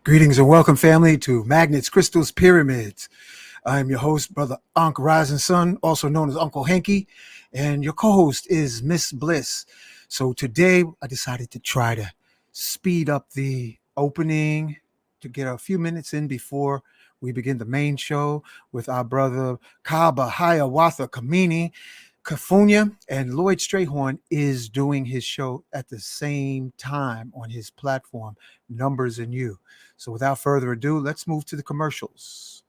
Greetings and welcome, family, to Magnets, Crystals, Pyramids. I'm your host, Brother Ankh Rising Sun, also known as Uncle Hanky, and your co-host is Miss Bliss. So today I decided to try to speed up the opening to get a few minutes in before we begin the main show with our brother Kaba Hiawatha Kamene. Kufunya and Lloyd Strayhorn is doing his show at the same time on his platform, Numbers and You. So without further ado, let's move to the commercials.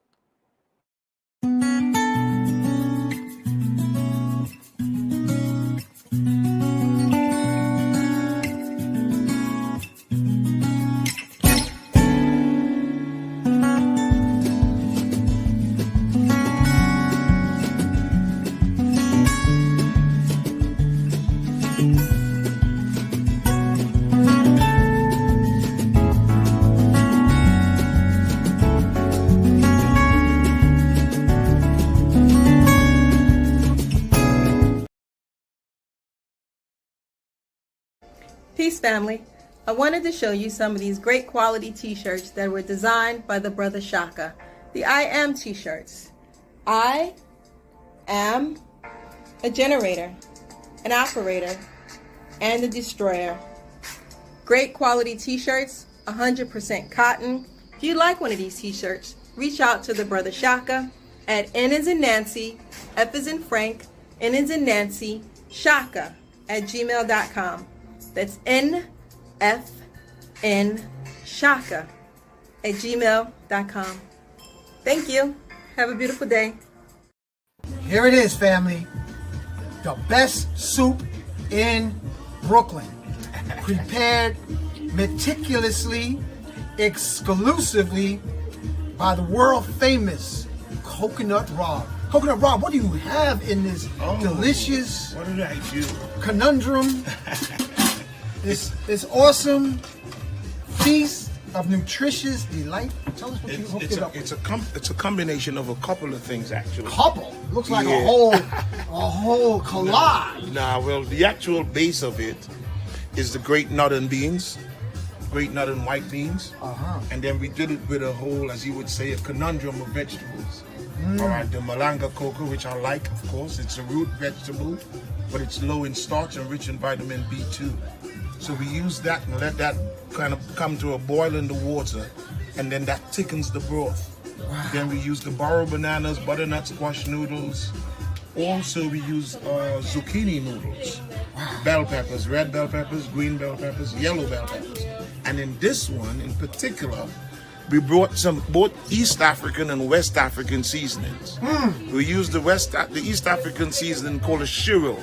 Peace, family. I wanted to show you some of these great quality t-shirts that were designed by the brother Shaka. The I Am t-shirts. I am a generator, an operator, and a destroyer. Great quality t-shirts, 100% cotton. If you like one of these t-shirts, reach out to the brother Shaka at N as in Nancy, F as in Frank, N as in Nancy, Shaka at gmail.com. That's NFN Shaka at gmail.com. Thank you. Have a beautiful day. Here it is, family. The best soup in Brooklyn. Prepared meticulously, exclusively by the world famous Coconut Rob. Coconut Rob, what do you have in this delicious what did I do? conundrum? This awesome feast of nutritious delight. Tell us what you hooked it up with. It's a combination of a couple of things, actually. Couple? Looks like Yeah. a whole collage. Nah, well, the actual base of it is the great nut and beans, great nut and white beans. And then we did it with a whole, as you would say, a conundrum of vegetables. All right, the malanga cocoa, which I like, of course. It's a root vegetable, but it's low in starch and rich in vitamin B2. So we use that and let that kind of come to a boil in the water, and then that thickens the broth. Wow. Then we use the barrow bananas, butternut squash noodles. Also we use zucchini noodles. Wow. Bell peppers, red bell peppers, green bell peppers, yellow bell peppers. And in this one in particular, we brought some both East African and West African seasonings. We used the East African seasoning called a shiro,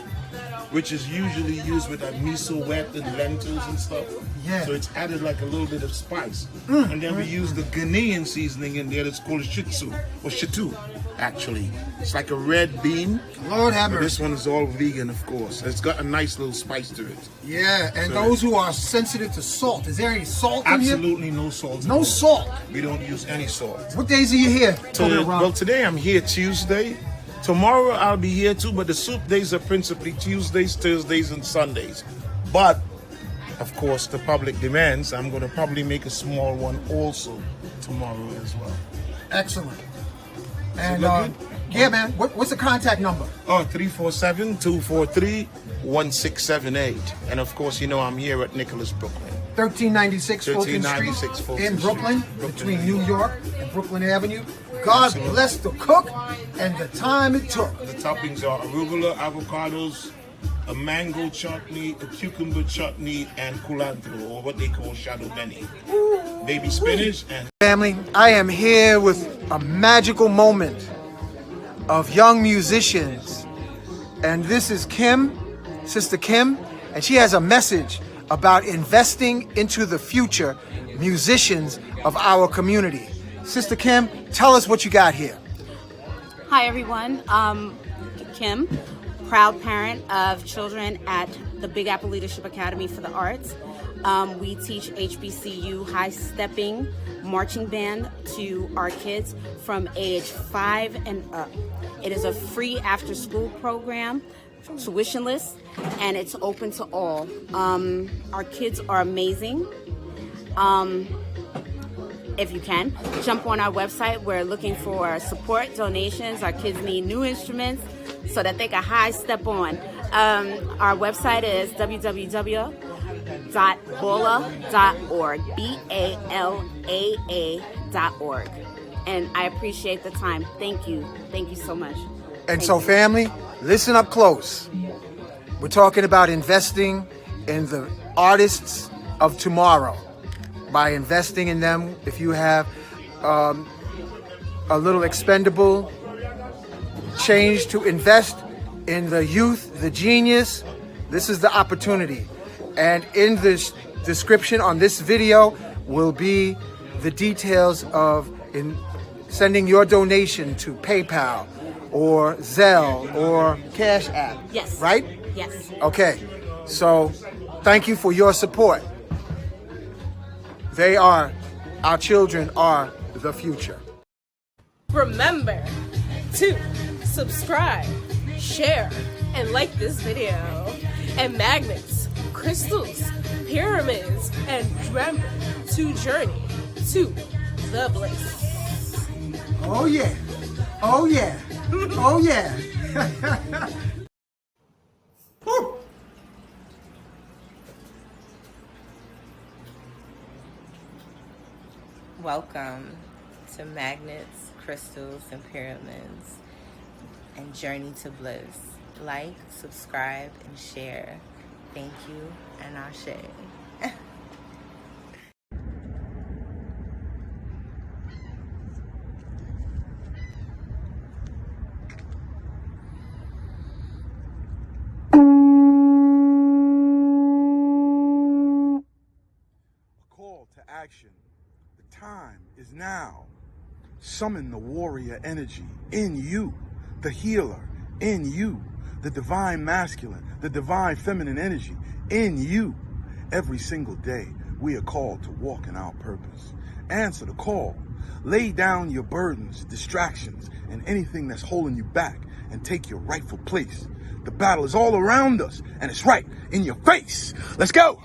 which is usually used with like miso wet and lentils and stuff. Yeah. So it's added like a little bit of spice. And then we use the Ghanaian seasoning in there that's called shitsu, or shitu, actually. It's like a red bean. Lord have But mercy. this one is all vegan, of course. It's got a nice little spice to it. Yeah, and So- those who are sensitive to salt, is there any salt in here? Absolutely no salt. No salt. We don't use any salt. What days are you here? Coconut Rob? Well, today I'm here Tuesday. Tomorrow I'll be here too, but the soup days are principally Tuesdays, Thursdays, and Sundays. But, of course, the public demands, I'm going to probably make a small one also tomorrow as well. Excellent. And look good? yeah, man, what's the contact number? 347-243-1678. And of course, you know I'm here at Nicholas, Brooklyn. 1396 Fulton 1396 Street Fulton in Street, Brooklyn, Brooklyn, between yeah. New York and Brooklyn Avenue. God Absolutely. bless the cook and the time it took. The toppings are arugula, avocados, a mango chutney, a cucumber chutney, and culantro, or what they call shadow benny. Baby spinach and Family, I am here with a magical moment of young musicians. And this is Kim, Sister Kim, and she has a message about investing into the future musicians of our community. Sister Kim, tell us what you got here. Hi everyone, Kim, proud parent of children at the Big Apple Leadership Academy for the Arts. We teach HBCU high-stepping marching band to our kids from age 5 and up. It is a free after-school program, tuitionless, and it's open to all. Our kids are amazing. if you can, jump on our website. We're looking for support, donations. Our kids need new instruments so that they can high step on. Our website is www.balaa.org, BALAA.org. And I appreciate the time. Thank you. Thank you so much. And so, family, listen up close. We're talking about investing in the artists of tomorrow. By investing in them, if you have a little expendable change to invest in the youth, the genius, this is the opportunity. And in the description on this video will be the details of sending your donation to PayPal or Zelle or Cash App. Yes. Right? Yes. Okay. So thank you for your support. Our children are the future. Remember to subscribe, share, and like this video. And magnets, crystals, pyramids, and remember to journey to the bliss. Oh yeah. Oh yeah. Oh yeah. Woo. Welcome to Magnets, Crystals, and Pyramids, and Journey to Bliss. Like, subscribe, and share. Thank you, and Ashe. Call to action. The time is now. Summon the warrior energy in you, the healer in you, the divine masculine, the divine feminine energy in you. Every single day, we are called to walk in our purpose. Answer the call. Lay down your burdens, distractions, and anything that's holding you back, and take your rightful place. The battle is all around us, and it's right in your face. Let's go.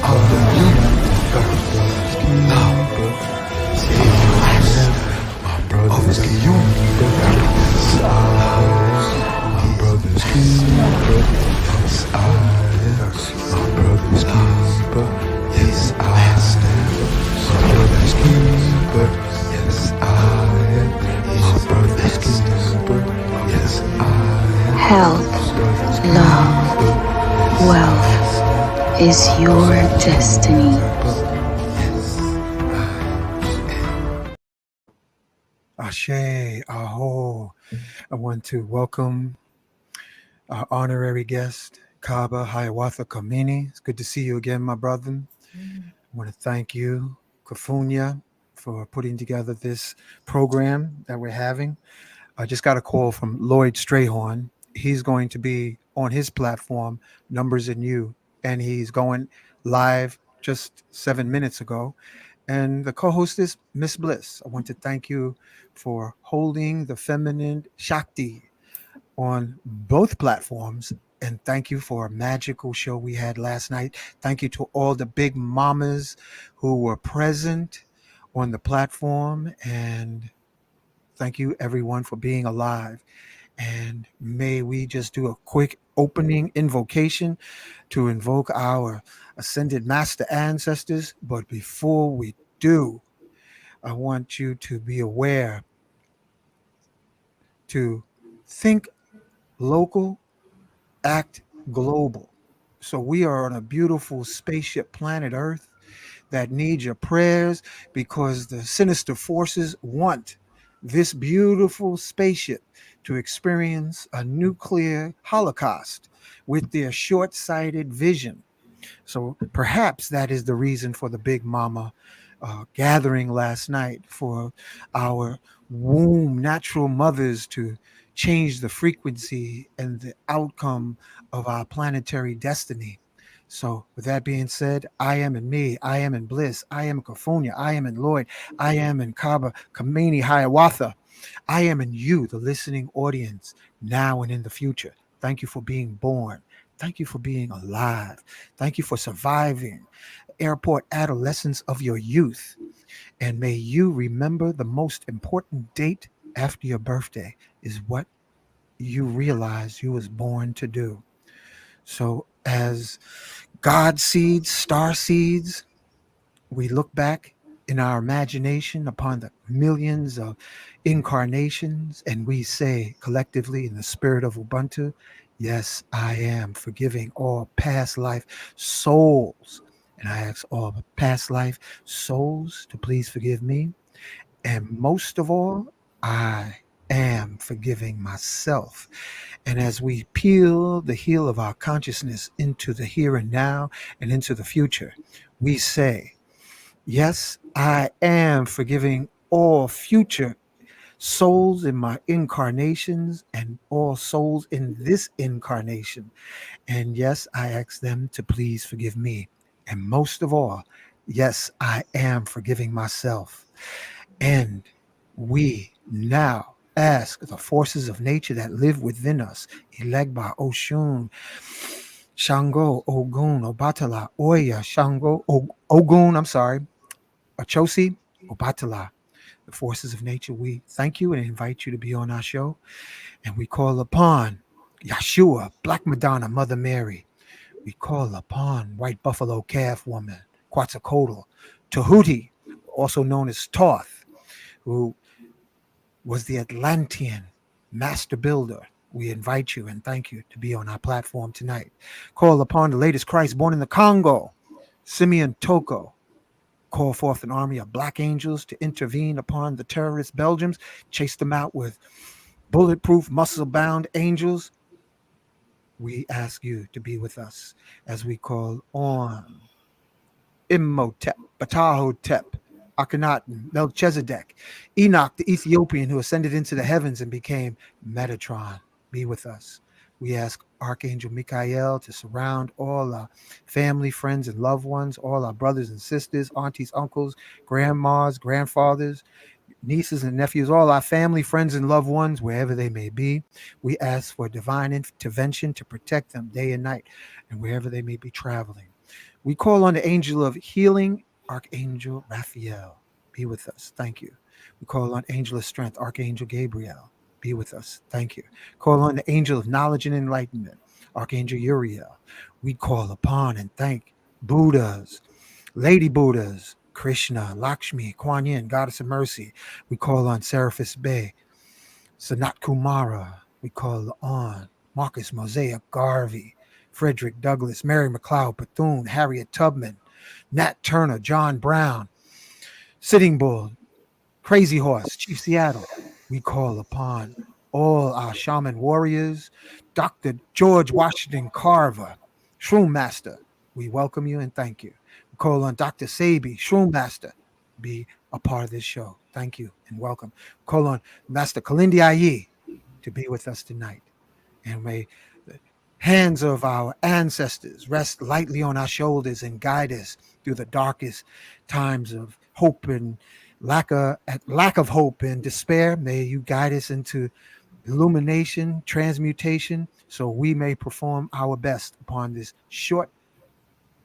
Of the Health, love, wealth is your destiny. Ashe, aho. I want to welcome our honorary guest, Kaba Hiawatha Kamene. It's good to see you again, my brother. I want to thank you, Kufunya, for putting together this program that we're having. I just got a call from Lloyd Strayhorn. He's going to be on his platform, Numbers and You, and he's going live just 7 minutes ago. And the co host is Miss Bliss. I want to thank you for holding the feminine Shakti on both platforms. And thank you for a magical show we had last night. Thank you to all the big mamas who were present on the platform. And thank you, everyone, for being alive. And may we just do a quick opening invocation to invoke our ascended master ancestors. But before we do, I want you to be aware to think local, act global. So we are on a beautiful spaceship planet Earth that needs your prayers because the sinister forces want this beautiful spaceship to experience a nuclear holocaust with their short sighted vision. So perhaps that is the reason for the Big Mama gathering last night for our womb natural mothers to change the frequency and the outcome of our planetary destiny. So, with that being said, I am in me, I am in bliss, I am in Kufunya, I am in Lloyd, I am in Kaba, Kamene, Hiawatha, I am in you, the listening audience, now and in the future. Thank you for being born. Thank you for being alive. Thank you for surviving airport adolescence of your youth. And may you remember the most important date after your birthday is what you realize you was born to do. So as God seeds, star seeds, we look back in our imagination upon the millions of incarnations and we say collectively in the spirit of Ubuntu, yes, I am forgiving all past life souls. And I ask all past life souls to please forgive me. And most of all, I am forgiving myself. And as we peel the heel of our consciousness into the here and now and into the future, we say, yes, I am forgiving all future souls in my incarnations and all souls in this incarnation. And yes, I ask them to please forgive me. And most of all, yes, I am forgiving myself. And we now ask the forces of nature that live within us, Elegba, Oshun, Shango, Ogun, Obatala, Oya, Shango, Ogun, I'm sorry, Achosi, Obatala, the forces of nature, we thank you and invite you to be on our show. And we call upon Yeshua, Black Madonna, Mother Mary. We call upon White Buffalo Calf Woman, Quetzalcoatl, Tahuti, also known as Thoth, who was the Atlantean master builder. We invite you and thank you to be on our platform tonight. Call upon the latest Christ born in the Congo, Simeon Toko. Call forth an army of black angels to intervene upon the terrorist Belgians, chase them out with bulletproof, muscle bound angels. We ask you to be with us as we call on Imhotep, Ptahotep, Akhenaten, Melchizedek, Enoch the Ethiopian who ascended into the heavens and became Metatron. Be with us. We ask Archangel Michael to surround all our family, friends, and loved ones, all our brothers and sisters, aunties, uncles, grandmas, grandfathers, nieces and nephews, all our family, friends, and loved ones, wherever they may be. We ask for divine intervention to protect them day and night and wherever they may be traveling. We call on the angel of healing Archangel Raphael, be with us. Thank you. We call on Angel of Strength, Archangel Gabriel, be with us. Thank you. Call on the Angel of Knowledge and Enlightenment, Archangel Uriel. We call upon and thank Buddhas, Lady Buddhas, Krishna, Lakshmi, Kuan Yin, Goddess of Mercy. We call on Seraphis Bey, Sanat Kumara. We call on Marcus Mosaic Garvey, Frederick Douglass, Mary McLeod Bethune, Harriet Tubman, Nat Turner, John Brown, Sitting Bull, Crazy Horse, Chief Seattle. We call upon all our shaman warriors, Dr. George Washington Carver, Shroom Master. We welcome you and thank you. We call on Dr. Sabi, Shroom Master. Be a part of this show. Thank you and welcome. We call on Master Kalindi Ayi to be with us tonight. And may the hands of our ancestors rest lightly on our shoulders and guide us through the darkest times of hope and lack of hope and despair. May you guide us into illumination, transmutation, so we may perform our best upon this short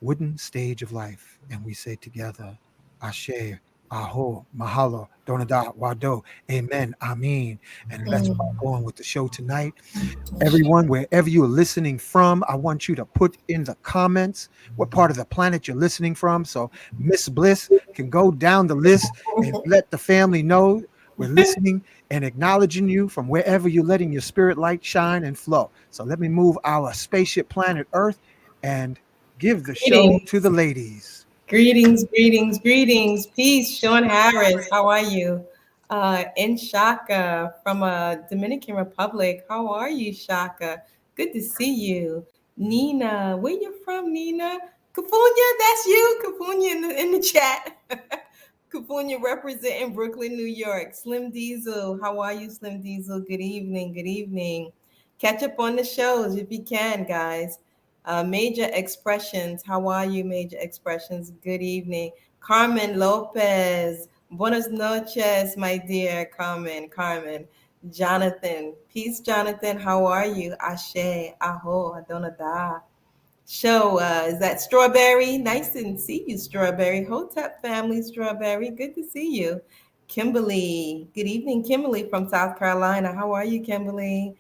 wooden stage of life. And we say together, Ashe, Aho, Mahalo, Donada, Wado, Amen, Amen. And let's go on with the show tonight. Everyone, wherever you are listening from, I want you to put in the comments what part of the planet you're listening from. So Miss Bliss can go down the list and let the family know we're listening and acknowledging you from wherever you're letting your spirit light shine and flow. So let me move our spaceship planet Earth and give the show to the ladies. Greetings, greetings, greetings. Peace, Sean Harris. How are you? In Shaka from Dominican Republic. How are you, Shaka? Good to see you. Nina, where you from, Nina? Kufunya, that's you. Kufunya in the chat. Kufunya representing Brooklyn, New York. Slim Diesel, how are you, Slim Diesel? Good evening, good evening. Catch up on the shows if you can, guys. Major Expressions, how are you, Major Expressions? Good evening. Carmen Lopez, buenas noches, my dear Carmen. Jonathan, peace, Jonathan, how are you? Ashe, aho, adonada. Show, is that Strawberry? Nice to see you, Strawberry. Hotep family, Strawberry, good to see you. Kimberly, good evening, Kimberly from South Carolina. How are you, Kimberly?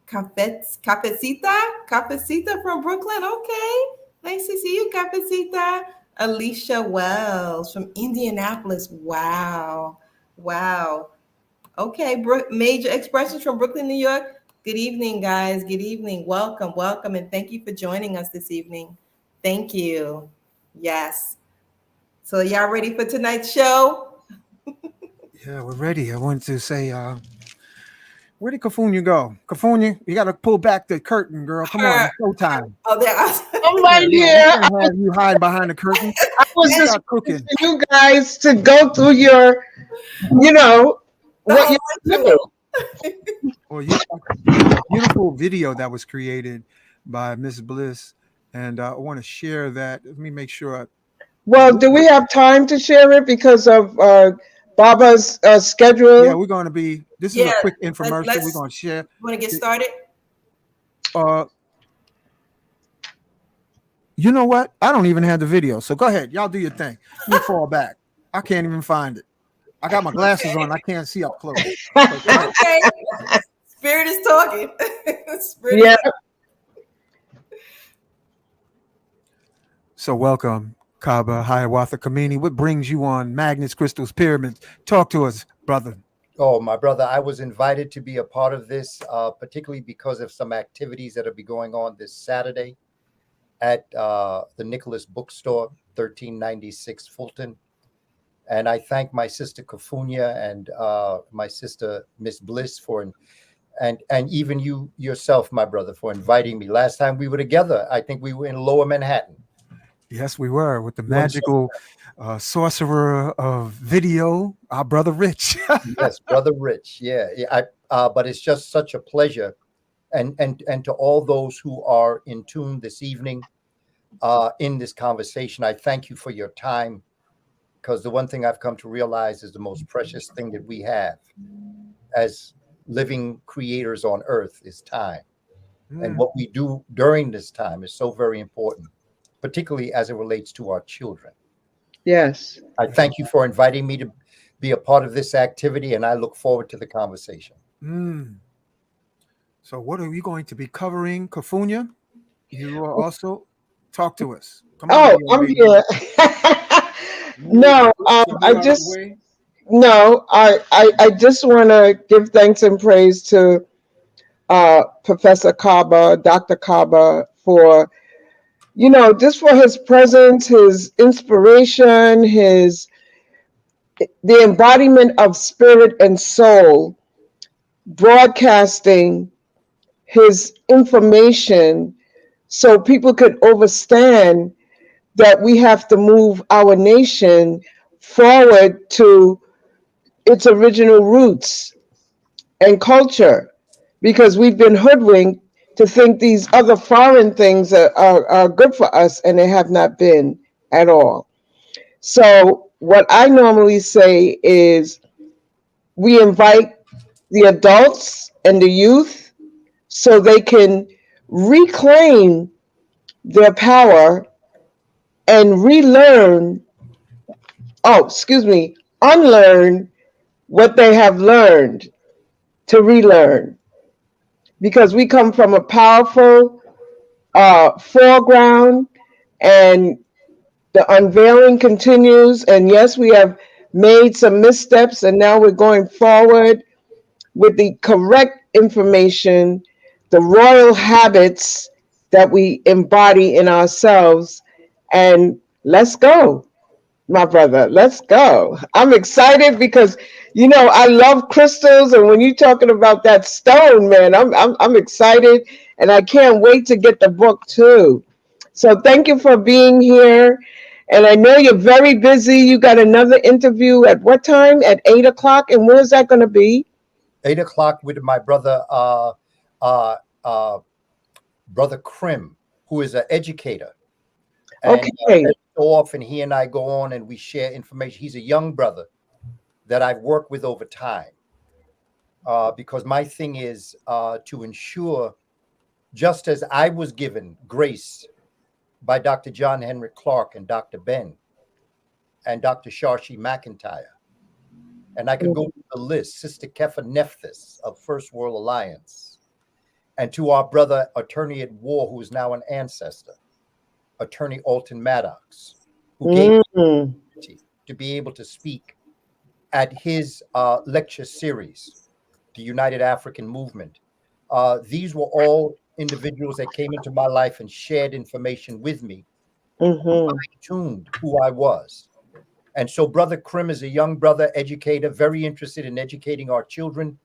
Cafecita from Brooklyn. Okay, nice to see you, Cafecita. Alicia Wells from Indianapolis. Wow. Okay, Major Expressions from Brooklyn, New York. Good evening, guys. Good evening. Welcome, and thank you for joining us this evening. Thank you. Yes. So y'all ready for tonight's show? Yeah, we're ready. I wanted to say, where did Kufunya go? Kufunya, you got to pull back the curtain, girl. Come on, it's showtime. Oh, there. Oh my We dear, can't have you hiding behind the curtain. I was just Start cooking. for you guys to go through your, what you do. Well, there's a beautiful video that was created by Miss Bliss, and I want to share that. Let me make sure. Well, do we have time to share it because of Baba's schedule? Yeah, we're going to be. This is a quick infomercial. We're going to share. Want to get started? You know what? I don't even have the video. So go ahead. Y'all do your thing. Let me fall back. I can't even find it. I got my glasses on. I can't see up close. Okay. Spirit is talking. Yeah. So welcome, Kaba, Hiawatha, Kamene. What brings you on Magnets, Crystals, Pyramids? Talk to us, brother. Oh, my brother, I was invited to be a part of this, particularly because of some activities that will be going on this Saturday at the Nicholas Bookstore, 1396 Fulton. And I thank my sister Kufunya and my sister Miss Bliss and even you yourself, my brother, for inviting me. Last time we were together, I think we were in Lower Manhattan. Yes, we were with the magical sorcerer of video, our brother Rich. Yes, brother Rich. Yeah. But it's just such a pleasure. And to all those who are in tune this evening in this conversation, I thank you for your time, because the one thing I've come to realize is the most precious thing that we have as living creators on earth is time. And what we do during this time is so very important, particularly as it relates to our children. Yes. I thank you for inviting me to be a part of this activity, and I look forward to the conversation. Mm. So, what are we going to be covering, Kufunya? You are also talk to us. Come on, Oh, young I'm lady. here. No, I just no, I just want to give thanks and praise to Professor Kaba, Dr. Kaba, for just for his presence, his inspiration, his the embodiment of spirit and soul, broadcasting his information so people could understand that we have to move our nation forward to its original roots and culture, because we've been hoodwinked to think these other foreign things are good for us, and they have not been at all. So, what I normally say is we invite the adults and the youth so they can reclaim their power and relearn, oh, excuse me, unlearn what they have learned to relearn. Because we come from a powerful foreground, and the unveiling continues. And yes, we have made some missteps, and now we're going forward with the correct information, the royal habits that we embody in ourselves. And let's go, my brother. Let's go. I'm excited because I love crystals, and when you're talking about that stone, man, I'm excited, and I can't wait to get the book too. So thank you for being here. And I know you're very busy. You got another interview at what time? At 8 o'clock. And where's that going to be? 8 o'clock with my brother, uh, uh, brother Krim, who is an educator. And Okay. so often he and I go on and we share information. He's a young brother that I've worked with over time, because my thing is to ensure, just as I was given grace by Dr. John Henrik Clark and Dr. Ben and Dr. Sharshi McIntyre, and I could go through the list, Sister Kefa Nephthys of First World Alliance, and to our brother, attorney at war, who is now an ancestor, Attorney Alton Maddox, who gave me the opportunity to be able to speak at his lecture series, the United African Movement. These were all individuals that came into my life and shared information with me, tuned who I was. And so Brother Krim is a young brother, educator, very interested in educating our children,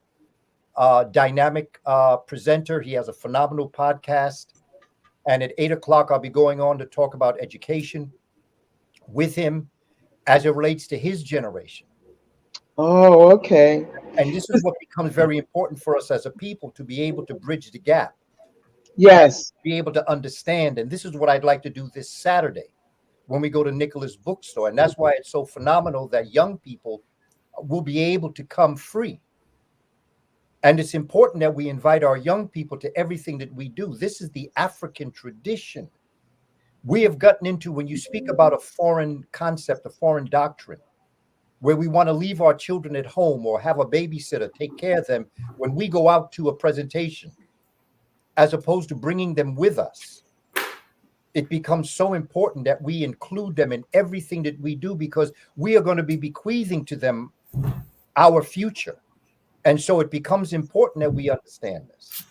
dynamic presenter. He has a phenomenal podcast. And at 8 o'clock, I'll be going on to talk about education with him as it relates to his generation. Oh, okay. And this is what becomes very important for us as a people, to be able to bridge the gap. Yes. Be able to understand. And this is what I'd like to do this Saturday when we go to Nicholas Bookstore. And that's why it's so phenomenal that young people will be able to come free. And it's important that we invite our young people to everything that we do. This is the African tradition. We have gotten into, when you speak about a foreign concept, a foreign doctrine, where we want to leave our children at home or have a babysitter take care of them when we go out to a presentation, as opposed to bringing them with us. It becomes so important that we include them in everything that we do, because we are going to be bequeathing to them our future. And so it becomes important that we understand this.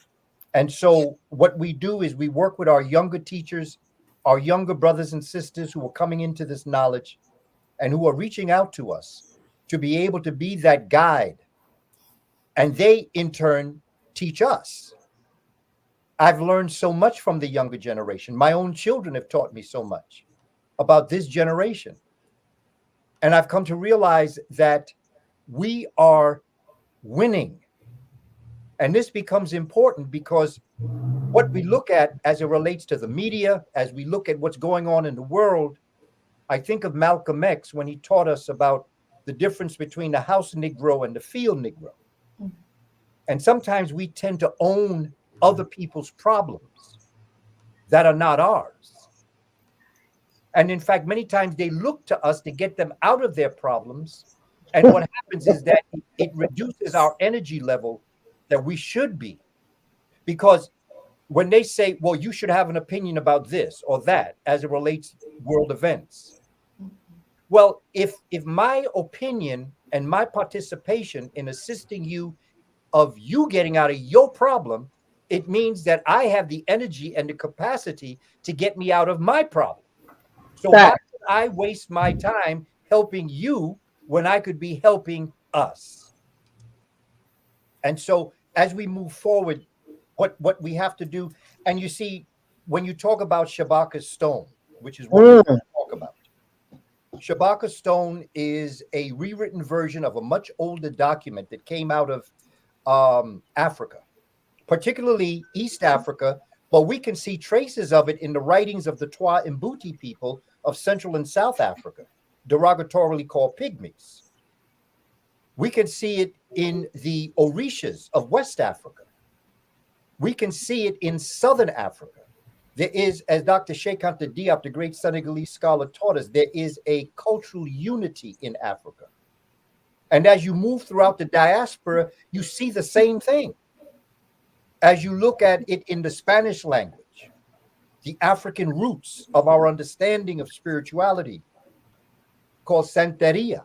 And so what we do is we work with our younger teachers, our younger brothers and sisters who are coming into this knowledge and who are reaching out to us to be able to be that guide. And they, in turn, teach us. I've learned so much from the younger generation. My own children have taught me so much about this generation. And I've come to realize that we are winning. And this becomes important because what we look at as it relates to the media, as we look at what's going on in the world, I think of Malcolm X when he taught us about the difference between the house Negro and the field Negro. And sometimes we tend to own other people's problems that are not ours. And in fact, many times they look to us to get them out of their problems. And what happens is that it reduces our energy level that we should be. Because when they say, well, you should have an opinion about this or that as it relates to world events. Well, if my opinion and my participation in assisting you of you getting out of your problem, it means that I have the energy and the capacity to get me out of my problem. So why should I waste my time helping you when I could be helping us? And so as we move forward, what we have to do, and you see, when you talk about Shabaka Stone, which is what we talk about, Shabaka Stone is a rewritten version of a much older document that came out of Africa, particularly East Africa, but we can see traces of it in the writings of the Twa and Mbuti people of Central and South Africa, derogatorily called pygmies. We can see it in the Orishas of West Africa. We can see it in Southern Africa. There is, as Dr. Sheikh Anta Diop, the great Senegalese scholar, taught us, there is a cultural unity in Africa. And as you move throughout the diaspora, you see the same thing. As you look at it in the Spanish language, the African roots of our understanding of spirituality, called Santeria,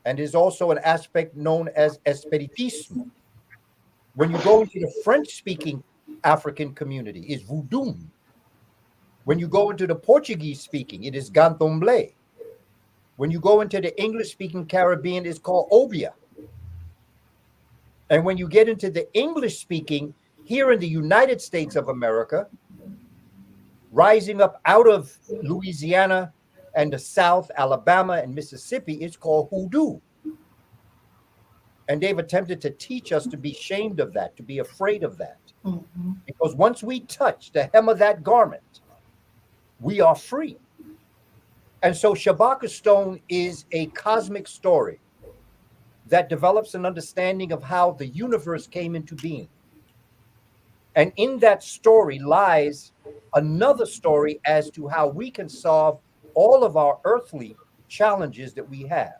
and is also an aspect known as Espiritismo. When you go into the French-speaking African community, is Voodoo. When you go into the Portuguese-speaking, it is Candomblé. When you go into the English-speaking Caribbean, it's called Obia. And when you get into the English-speaking, here in the United States of America, rising up out of Louisiana and the South, Alabama and Mississippi, it's called hoodoo. And they've attempted to teach us to be ashamed of that, to be afraid of that. Mm-hmm. Because once we touch the hem of that garment, we are free. And so Shabaka Stone is a cosmic story that develops an understanding of how the universe came into being. And in that story lies another story as to how we can solve all of our earthly challenges that we have.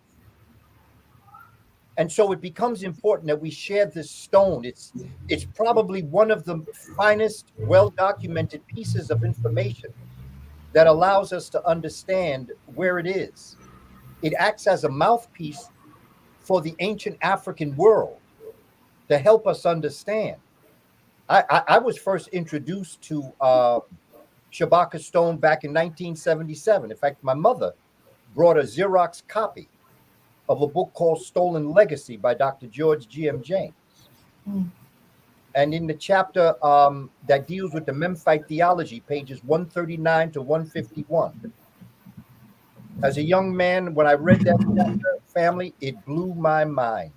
And so it becomes important that we share this stone. It's probably one of the finest, well-documented pieces of information that allows us to understand where it is. It acts as a mouthpiece for the ancient African world to help us understand. I was first introduced to Shabaka Stone back in 1977. In fact, my mother brought a Xerox copy of a book called Stolen Legacy by Dr. George G.M. James. Mm. And in the chapter that deals with the Memphite theology, pages 139 to 151, as a young man, when I read that chapter, family, it blew my mind.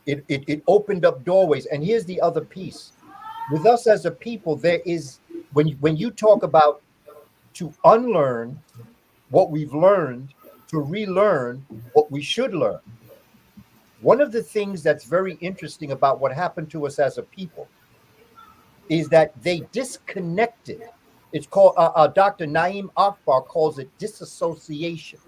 It opened up doorways. And here's the other piece. With us as a people, there is, when you talk about to unlearn what we've learned, to relearn what we should learn. One of the things that's very interesting about what happened to us as a people is that they disconnected. It's called, Dr. Naeem Akbar calls it disassociation.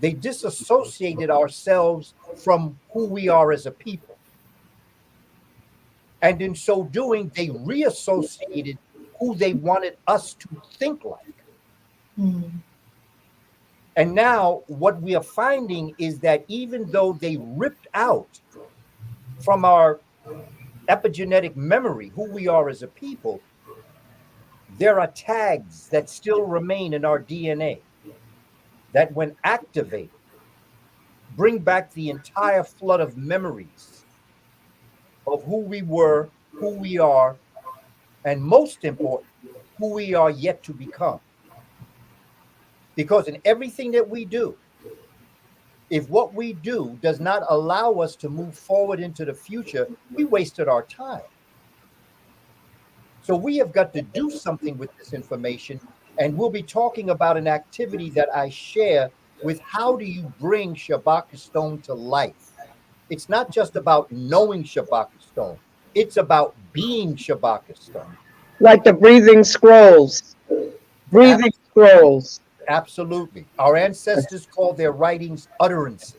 They disassociated ourselves from who we are as a people. And in so doing, they reassociated who they wanted us to think like. Mm. And now what we are finding is that even though they ripped out from our epigenetic memory who we are as a people, there are tags that still remain in our DNA that, when activated, bring back the entire flood of memories of who we were, who we are, and most important, who we are yet to become. Because in everything that we do, if what we do does not allow us to move forward into the future, we wasted our time. So we have got to do something with this information, and we'll be talking about an activity that I share with how do you bring Shabaka Stone to life. It's not just about knowing Shabaka Stone. It's about being Shabaka Stone. Like the breathing scrolls. Breathing scrolls. Absolutely. Our ancestors called their writings utterances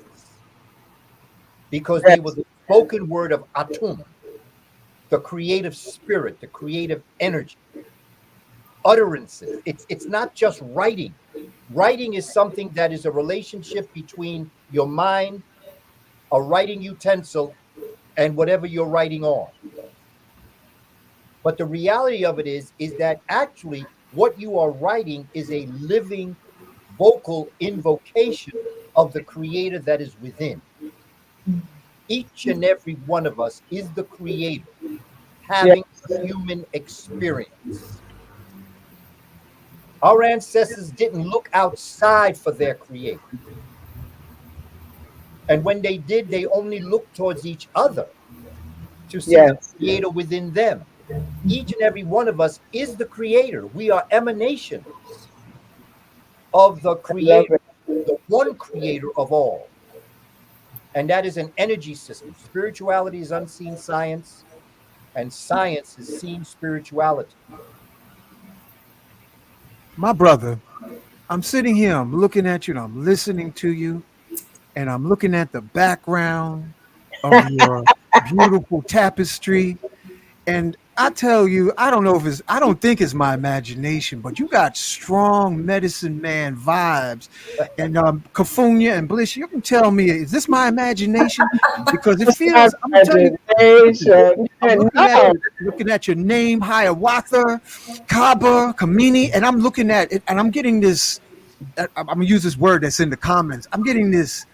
because they were Yes. the spoken word of Atum, the creative spirit, the creative energy. Utterances. It's not just writing. Writing is something that is a relationship between your mind, a writing utensil, and whatever you're writing on. But the reality of it is that actually what you are writing is a living vocal invocation of the creator that is within. Each and every one of us is the creator Yes. having a human experience. Our ancestors didn't look outside for their creator. And when they did, they only looked towards each other to see the Yes. creator within them. Each and every one of us is the creator. We are emanations of the I love creator, it. the one creator of all. And that is an energy system. Spirituality is unseen science, and science is seen spirituality. My brother, I'm sitting here, I'm looking at you, and I'm listening to you, and I'm looking at the background of your beautiful tapestry. And I tell you, I don't think it's my imagination, but you got strong medicine man vibes. And Kufunya and Bliss, you can tell me, is this my imagination? Because it It's not feels, I'm gonna tell you, listen, imagination. I'm No. looking at your name, Hiawatha, Kaba, Kamene, and I'm looking at it, and I'm getting this. I'm gonna use this word that's in the comments. I'm getting this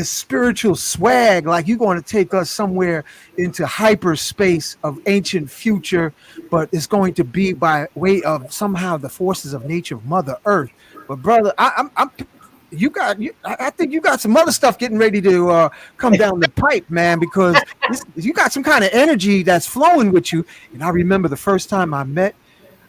spiritual swag, like you're going to take us somewhere into hyperspace of ancient future, but it's going to be by way of somehow the forces of nature of Mother Earth. But brother, I'm you got you, I think you got some other stuff getting ready to come down the pipe, man, because you got some kind of energy that's flowing with you. And I remember the first time I met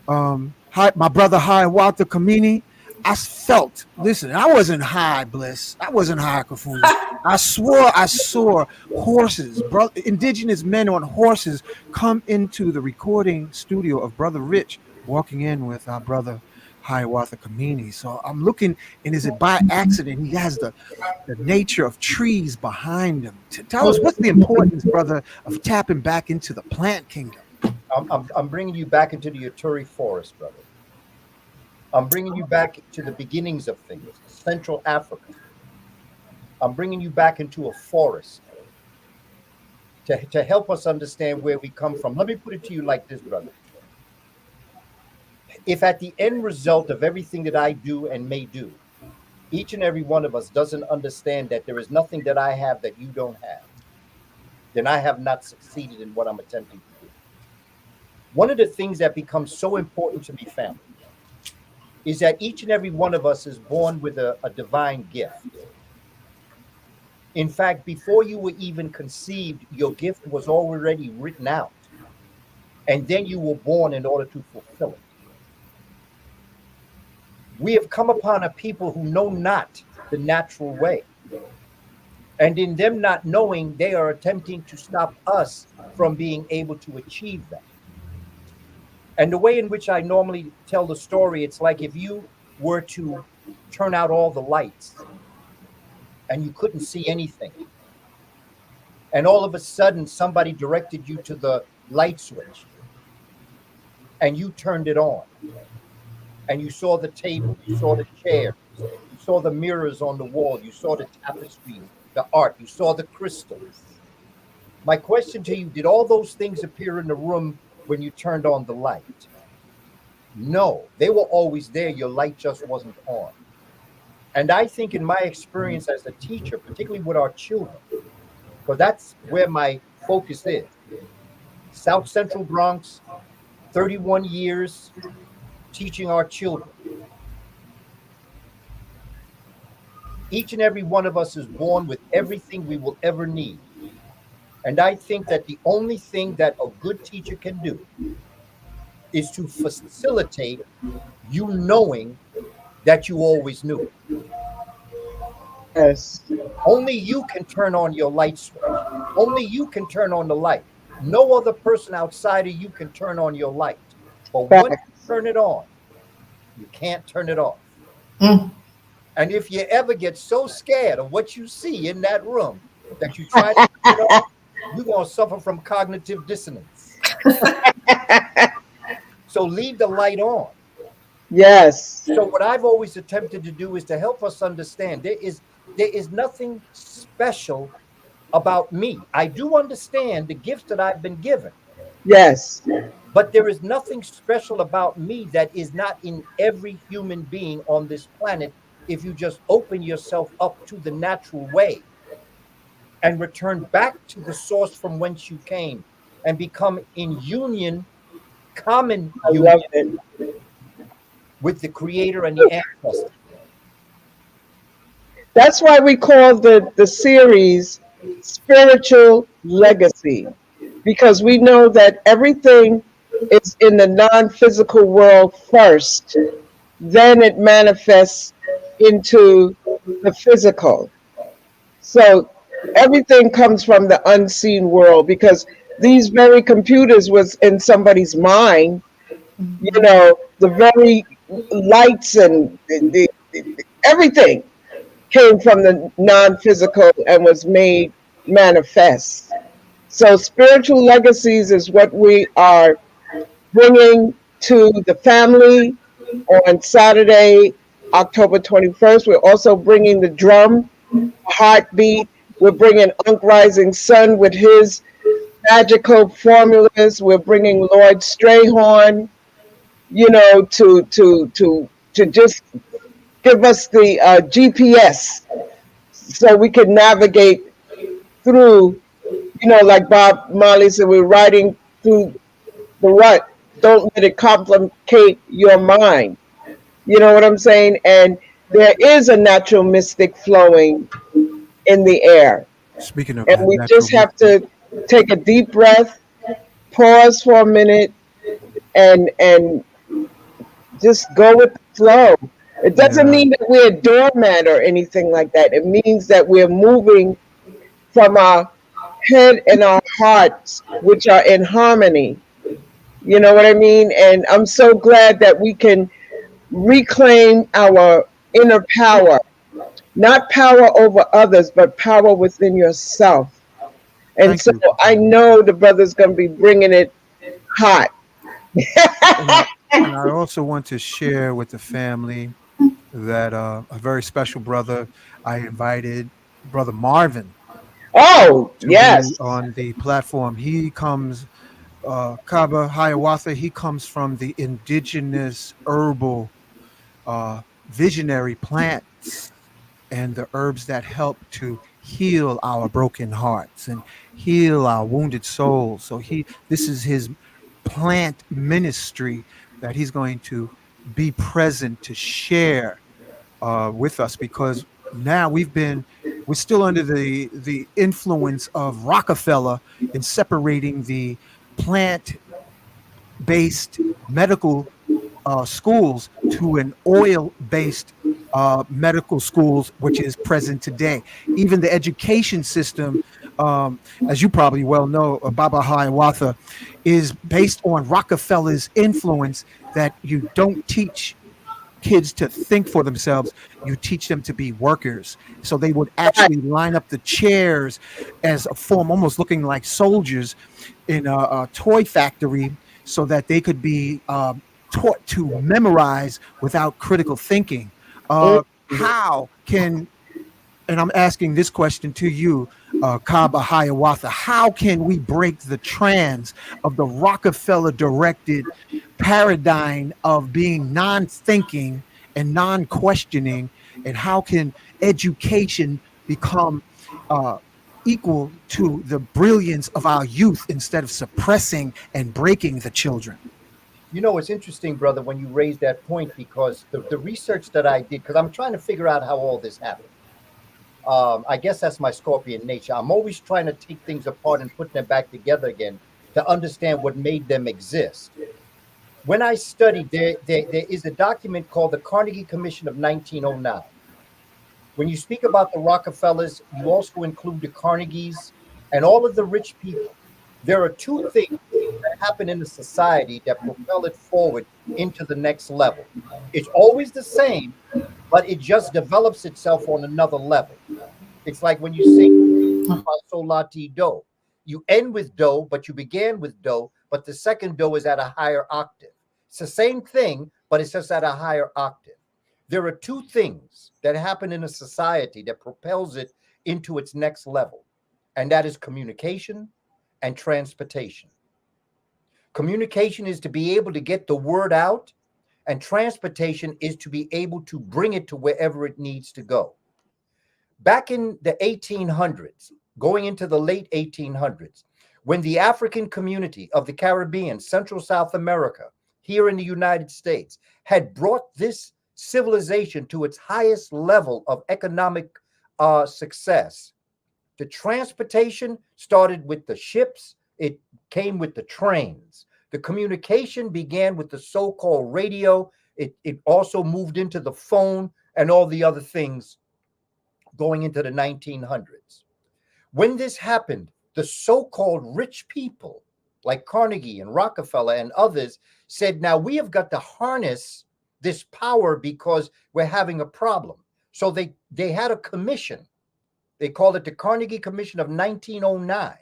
my brother Hiawatha Kamene. I felt, listen, I wasn't high, Bliss. I wasn't high, Kufunya. I swore I saw horses, indigenous men on horses come into the recording studio of Brother Rich, walking in with our brother Hiawatha Kamene. So I'm looking, and is it by accident? He has the nature of trees behind him. Tell us, what's the importance, brother, of tapping back into the plant kingdom? I'm bringing you back into the Uturi forest, brother. I'm bringing you back to the beginnings of things, Central Africa. I'm bringing you back into a forest to help us understand where we come from. Let me put it to you like this, brother. If at the end result of everything that I do and may do, each and every one of us doesn't understand that there is nothing that I have that you don't have, then I have not succeeded in what I'm attempting to do. One of the things that becomes so important to me, family, is that each and every one of us is born with a divine gift. In fact, before you were even conceived, your gift was already written out. And then you were born in order to fulfill it. We have come upon a people who know not the natural way. And in them not knowing, they are attempting to stop us from being able to achieve that. And the way in which I normally tell the story, it's like if you were to turn out all the lights and you couldn't see anything. And all of a sudden, somebody directed you to the light switch and you turned it on. And you saw the table, you saw the chairs, you saw the mirrors on the wall, you saw the tapestries, the art, you saw the crystals. My question to you, did all those things appear in the room when you turned on the light? No, they were always there. Your light just wasn't on. And I think in my experience as a teacher, particularly with our children, because that's where my focus is, South Central Bronx, 31 years teaching our children. Each and every one of us is born with everything we will ever need. And I think that the only thing that a good teacher can do is to facilitate you knowing that you always knew. Yes. Only you can turn on your light switch. Only you can turn on the light. No other person outside of you can turn on your light. But once you Facts. turn it on, you can't turn it off. Mm. And if you ever get so scared of what you see in that room that you try to turn it off, you're going to suffer from cognitive dissonance. So leave the light on. Yes. So what I've always attempted to do is to help us understand there is nothing special about me. I do understand the gifts that I've been given, Yes. but there is nothing special about me that is not in every human being on this planet if you just open yourself up to the natural way and return back to the source from whence you came and become in union, common I love union it. with the creator and the ancestor. That's why we call the series Spiritual Legacy, because we know that everything is in the non physical world first, then it manifests into the physical. So everything comes from the unseen world because these very computers was in somebody's mind, you know, the very lights and everything came from the non-physical and was made manifest. So spiritual legacies is what we are bringing to the family on Saturday, October 21st. We're also bringing the drum, heartbeat. We're bringing Unk Rising Sun with his magical formulas. We're bringing Lloyd Strayhorn, you know, to just give us the GPS so we can navigate through, you know, like Bob Marley said, we're riding through the rut. Don't let it complicate your mind. You know what I'm saying? And there is a natural mystic flowing in the air. Speaking of And that we natural just have mystic, to take a deep breath, pause for a minute, and just go with the flow. It doesn't yeah, mean that we're a doormat or anything like that. It means that we're moving from our head and our hearts, which are in harmony. You know what I mean? And I'm so glad that we can reclaim our inner power, not power over others, but power within yourself. And thank so you for I bringing that. know the brother's going to be bringing it hot. And I also want to share with the family that a very special brother I invited, Brother Marvin, Oh, to be yes. on the platform. He comes, Kaba Hiawatha, he comes from the indigenous herbal visionary plants and the herbs that help to heal our broken hearts and heal our wounded souls. So this is his plant ministry that he's going to be present to share with us, because now we're still under the influence of Rockefeller in separating the plant based medical schools to an oil based medical schools, which is present today. Even the education system, as you probably well know, Baba Hiawatha, is based on Rockefeller's influence, that you don't teach kids to think for themselves, you teach them to be workers. So they would Right. actually line up the chairs as a form, almost looking like soldiers in a toy factory, so that they could be taught to memorize without critical thinking. How can, and I'm asking this question to you, Kaba Hiawatha, how can we break the trance of the Rockefeller directed paradigm of being non thinking and non questioning? And how can education become uh, equal to the brilliance of our youth instead of suppressing and breaking the children? You know, it's interesting, brother, when you raise that point, because the research that I did, because I'm trying to figure out how all this happened. I guess that's my Scorpion nature. I'm always trying to take things apart and put them back together again to understand what made them exist. When I studied, there is a document called the Carnegie Commission of 1909. When you speak about the Rockefellers, you also include the Carnegies and all of the rich people. There are two things that happen in a society that propel it forward into the next level. It's always the same, but it just develops itself on another level. It's like when you sing fa, sol, la, ti, do. You end with do, but you began with do, but the second do is at a higher octave. It's the same thing, but it's just at a higher octave. There are two things that happen in a society that propels it into its next level, and that is communication and transportation. Communication is to be able to get the word out, and transportation is to be able to bring it to wherever it needs to go. Back in the 1800s, going into the late 1800s, when the African community of the Caribbean, Central South America, here in the United States, had brought this civilization to its highest level of economic success, the transportation started with the ships, it came with the trains. The communication began with the so-called radio. It also moved into the phone and all the other things going into the 1900s. When this happened, the so-called rich people like Carnegie and Rockefeller and others said, now we have got to harness this power because we're having a problem. So they had a commission. They called it the Carnegie Commission of 1909,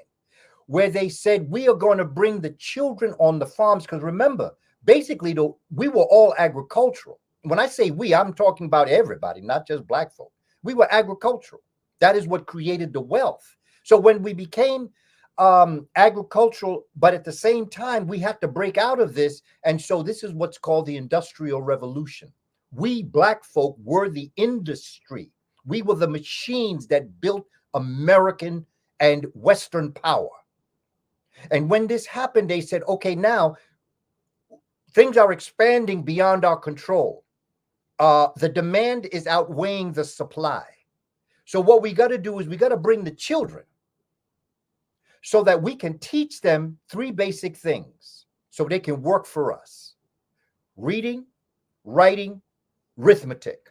where they said, we are going to bring the children on the farms. Because remember, basically, we were all agricultural. When I say we, I'm talking about everybody, not just black folk. We were agricultural. That is what created the wealth. So when we became agricultural, but at the same time, we had to break out of this. And so this is what's called the Industrial Revolution. We black folk were the industry. We were the machines that built American and Western power. And when this happened, they said, okay, now things are expanding beyond our control. The demand is outweighing the supply. So what we got to do is we got to bring the children so that we can teach them three basic things so they can work for us: reading, writing, arithmetic.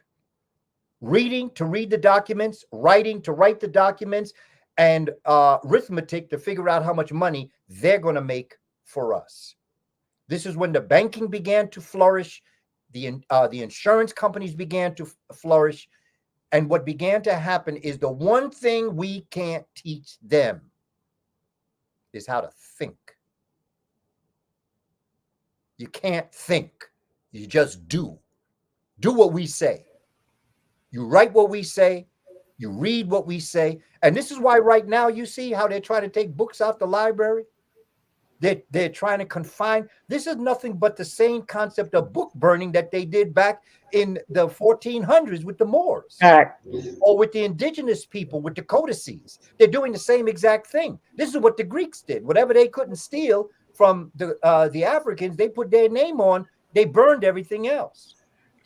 Reading to read the documents, writing to write the documents, and arithmetic to figure out how much money they're going to make for us. This is when the banking began to flourish, the insurance companies began to flourish, and what began to happen is the one thing we can't teach them is how to think. You can't think. You just do. Do what we say. You write what we say, you read what we say. And this is why right now you see how they're trying to take books out the library. They're trying to confine. This is nothing but the same concept of book burning that they did back in the 1400s with the Moors. Or with the indigenous people, with the codices. They're doing the same exact thing. This is what the Greeks did. Whatever they couldn't steal from the Africans, they put their name on. They burned everything else.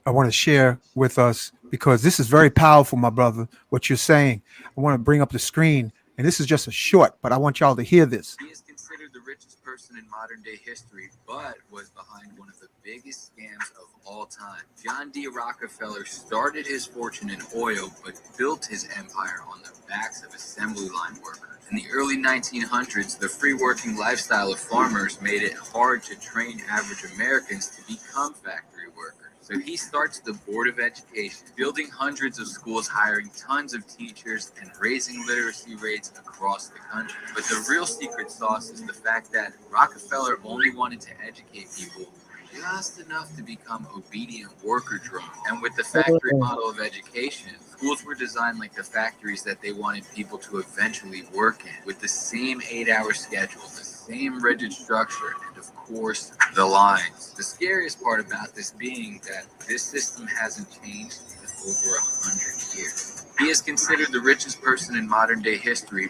I want to share with us, because this is very powerful, my brother, what you're saying. I want to bring up the screen, and this is just a short, but I want y'all to hear this. He is considered the richest person in modern day history, but was behind one of the biggest scams of all time. John D. Rockefeller started his fortune in oil, but built his empire on the backs of assembly line workers. In the early 1900s, the free working lifestyle of farmers made it hard to train average Americans to become factory workers. So he starts the Board of Education, building hundreds of schools, hiring tons of teachers, and raising literacy rates across the country. But the real secret sauce is the fact that Rockefeller only wanted to educate people just enough to become obedient worker drones. And with the factory model of education, schools were designed like the factories that they wanted people to eventually work in, with the same 8-hour schedule, the same rigid structure, and of course, the lines. The scariest part about this being that this system hasn't changed in over 100 years. He is considered the richest person in modern day history.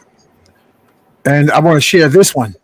And I want to share this one.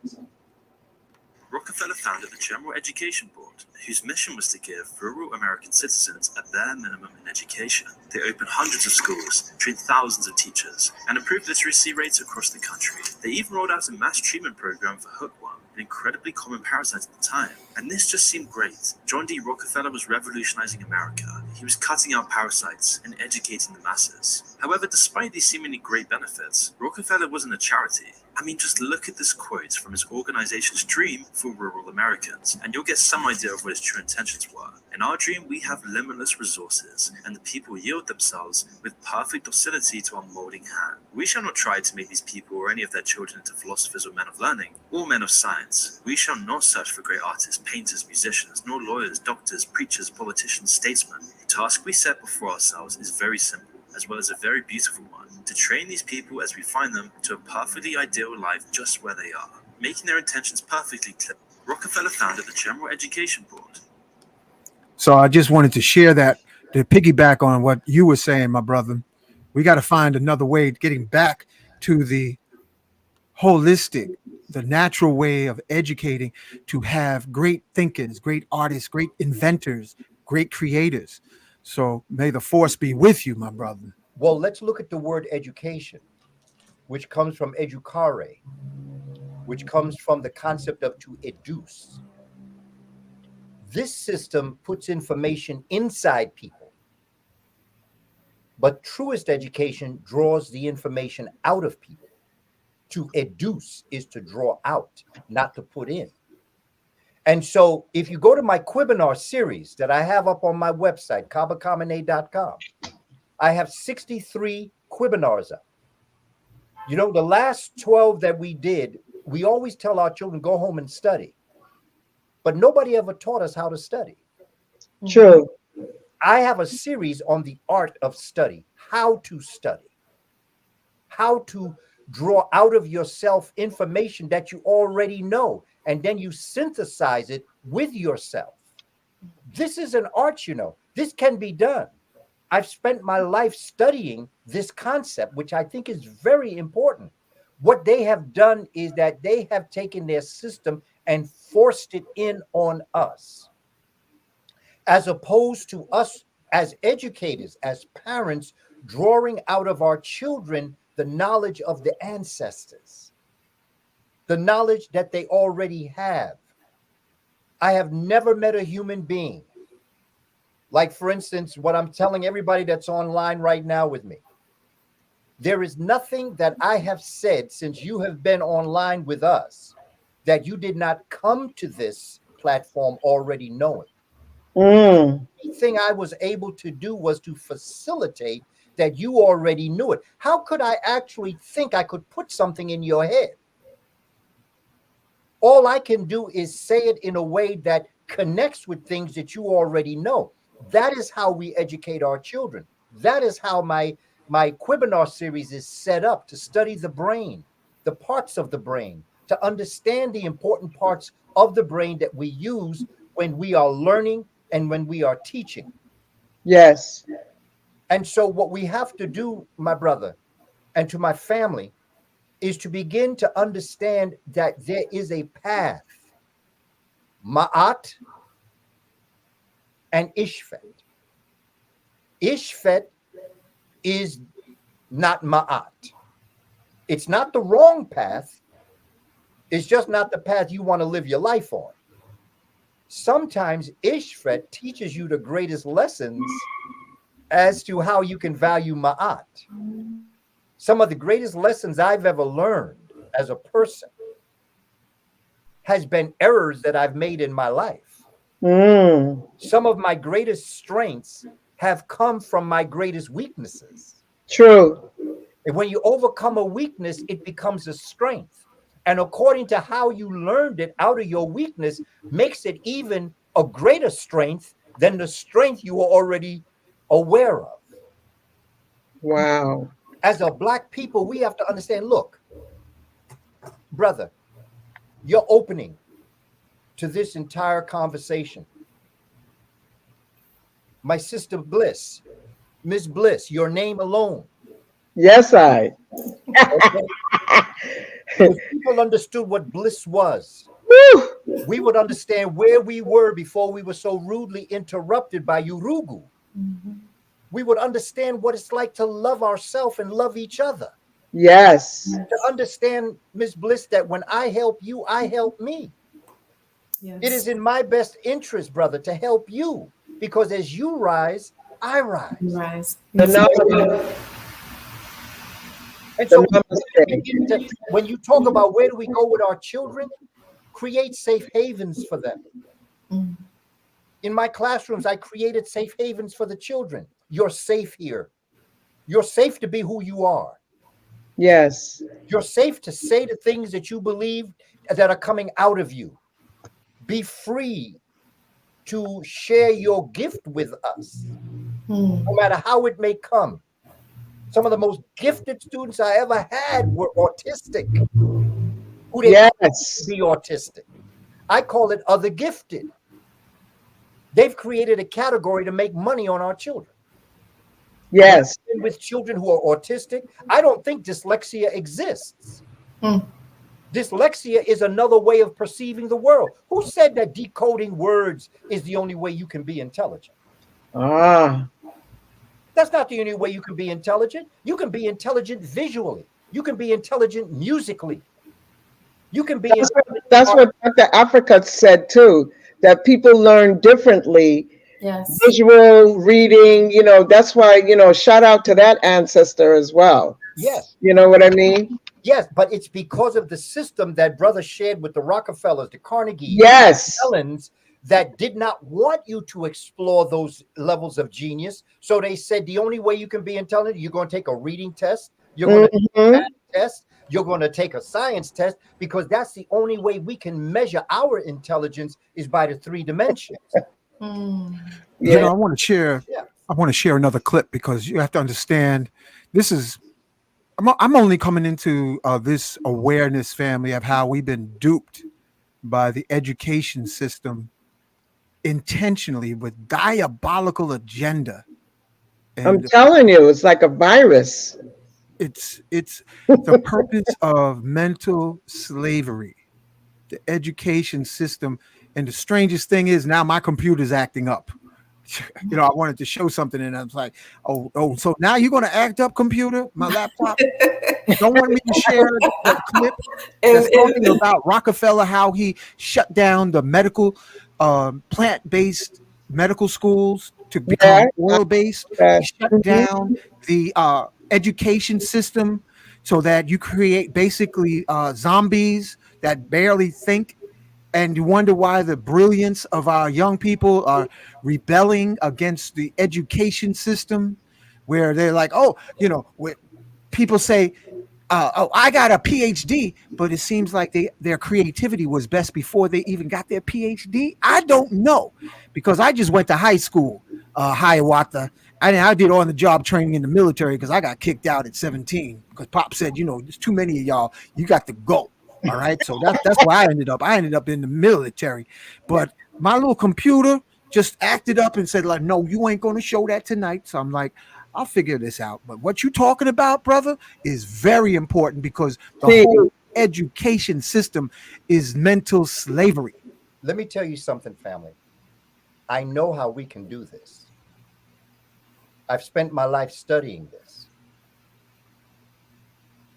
Rockefeller founded the General Education Board, whose mission was to give rural American citizens a bare minimum in education. They opened hundreds of schools, trained thousands of teachers, and improved literacy rates across the country. They even rolled out a mass treatment program for hookworm, an incredibly common parasite at the time. And this just seemed great. John D. Rockefeller was revolutionizing America. He was cutting out parasites and educating the masses. However, despite these seemingly great benefits, Rockefeller wasn't a charity. I mean, just look at this quote from his organization's dream for rural Americans, and you'll get some idea of what his true intentions were. In our dream, we have limitless resources, and the people yield themselves with perfect docility to our molding hand. We shall not try to make these people or any of their children into philosophers or men of learning, or men of science. We shall not search for great artists, painters, musicians, nor lawyers, doctors, preachers, politicians, statesmen. The task we set before ourselves is very simple, as well as a very beautiful one, to train these people as we find them to a perfectly ideal life just where they are, making their intentions perfectly clear. Rockefeller founded the General Education Board. So I just wanted to share that to piggyback on what you were saying, my brother. We got to find another way, getting back to the holistic, the natural way of educating, to have great thinkers, great artists, great inventors, great creators. So may the force be with you, my brother. Well, let's look at the word education, which comes from educare, which comes from the concept of to educe. This system puts information inside people, but truest education draws the information out of people. To educe is to draw out, not to put in. And so if you go to my Quibinar series that I have up on my website, kabakamene.com, I have 63 Quibinars up. You know, the last 12 that we did, we always tell our children, go home and study. But nobody ever taught us how to study. True. I have a series on the art of study, how to draw out of yourself information that you already know, and then you synthesize it with yourself. This is an art, you know. This can be done. I've spent my life studying this concept, which I think is very important. What they have done is that they have taken their system and forced it in on us, as opposed to us as educators, as parents, drawing out of our children the knowledge of the ancestors, the knowledge that they already have. I have never met a human being, like, for instance, what I'm telling everybody that's online right now with me. There is nothing that I have said since you have been online with us that you did not come to this platform already knowing. The thing I was able to do was to facilitate that you already knew it. How could I actually think I could put something in your head? All I can do is say it in a way that connects with things that you already know. That is how we educate our children. That is how my Quibinar series is set up, to study the brain, the parts of the brain, to understand the important parts of the brain that we use when we are learning and when we are teaching. Yes. And so what we have to do, my brother, and to my family, is to begin to understand that there is a path, Ma'at and Ishfet. Ishfet is not Ma'at. It's not the wrong path. It's just not the path you want to live your life on. Sometimes Ishfet teaches you the greatest lessons as to how you can value Ma'at. Some of the greatest lessons I've ever learned as a person has been errors that I've made in my life. Some of my greatest strengths have come from my greatest weaknesses. True. And when you overcome a weakness, it becomes a strength. And according to how you learned it out of your weakness, makes it even a greater strength than the strength you were already aware of. Wow. As a Black people, we have to understand, look, brother, your opening to this entire conversation, my sister Bliss, Miss Bliss, your name alone. Yes, I. Okay? If people understood what bliss was, we would understand where we were before we were so rudely interrupted by Urugu. We would understand what it's like to love ourselves and love each other. Yes. To understand, Miss Bliss, that when I help you, I help me. Yes. It is in my best interest, brother, to help you, because as you rise, I rise. Rise. And And The so namaste. when you talk about where do we go with our children, create safe havens for them. In my classrooms, I created safe havens for the children. You're safe here. You're safe to be who you are. Yes. You're safe to say the things that you believe that are coming out of you. Be free to share your gift with us, no matter how it may come. Some of the most gifted students I ever had were autistic, who they Yes. be autistic. I call it other gifted. They've created a category to make money on our children. Yes. With children who are autistic, I don't think dyslexia exists. Dyslexia is another way of perceiving the world. Who said that decoding words is the only way you can be intelligent? Ah. That's not the only way you can be intelligent. You can be intelligent visually. You can be intelligent musically. You can be. That's what Dr. Africa said too, that people learn differently. Yes. Visual, reading, that's why, shout out to that ancestor as well. Yes. You know what I mean? Yes, but it's because of the system that brother shared with the Rockefellers, the Carnegie, yes, the Ellens, that did not want you to explore those levels of genius. So they said the only way you can be intelligent, you're going to take a reading test, you're going to take a math test, you're going to take a science test, because that's the only way we can measure our intelligence is by the 3 dimensions. I want to share. I want to share another clip because you have to understand. This is. I'm only coming into this awareness, family, of how we've been duped by the education system intentionally with diabolical agenda. And I'm telling you, it's like a virus. It's the purpose of mental slavery, the education system. And the strangest thing is now my computer's acting up. I wanted to show something and I was like, oh, so now you're going to act up, computer, my laptop? Don't want me to share the clip that's talking about Rockefeller, how he shut down the medical, plant-based medical schools to become oil-based. He shut down the education system so that you create basically zombies that barely think. And you wonder why the brilliance of our young people are rebelling against the education system, where they're like, people say, I got a PhD, but it seems like their creativity was best before they even got their PhD. I don't know, because I just went to high school, Hiawatha. I did on-the-job training in the military because I got kicked out at 17 because Pop said, there's too many of y'all. You got to go. All right. So that's where I ended up. I ended up in the military. But my little computer just acted up and said, like, no, you ain't going to show that tonight. So I'm like, I'll figure this out. But what you're talking about, brother, is very important because the whole education system is mental slavery. Let me tell you something, family. I know how we can do this. I've spent my life studying this.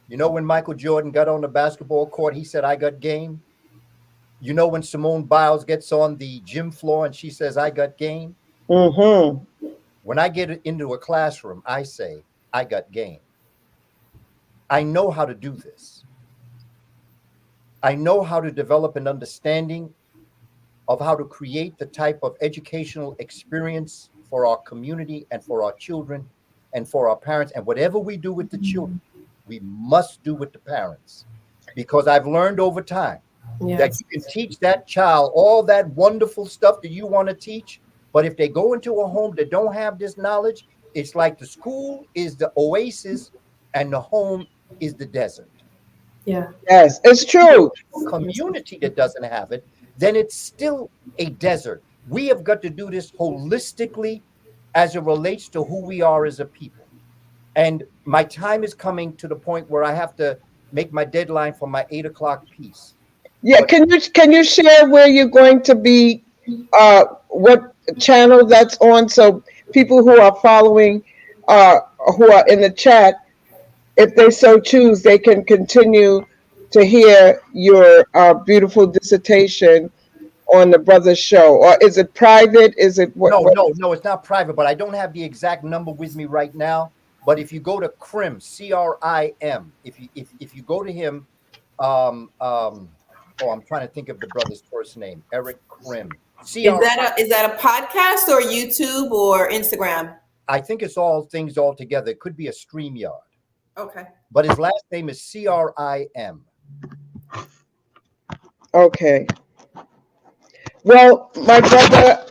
When Michael Jordan got on the basketball court, he said, I got game. When Simone Biles gets on the gym floor and she says, I got game. When I get into a classroom, I say, I got game. I know how to do this. I know how to develop an understanding of how to create the type of educational experience for our community and for our children and for our parents. And whatever we do with the children, we must do with the parents, because I've learned over time that you can teach that child all that wonderful stuff that you want to teach. But if they go into a home that don't have this knowledge, it's like the school is the oasis and the home is the desert. Yeah. Yes, it's true. A community that doesn't have it, then it's still a desert. We have got to do this holistically as it relates to who we are as a people. And my time is coming to the point where I have to make my deadline for my 8 o'clock piece. Yeah, can you share where you're going to be, what channel that's on, so people who are following, who are in the chat, if they so choose, they can continue to hear your beautiful dissertation on the Brothers Show? Or is it private? Is it what? No, it's not private, but I don't have the exact number with me right now. But if you go to Crim, CRIM, if you go to him, oh, I'm trying to think of the brother's first name, Eric Crim. Is that a podcast or YouTube or Instagram? I think it's all things all together. It could be a StreamYard. Okay. But his last name is CRIM. Okay. Well, my brother,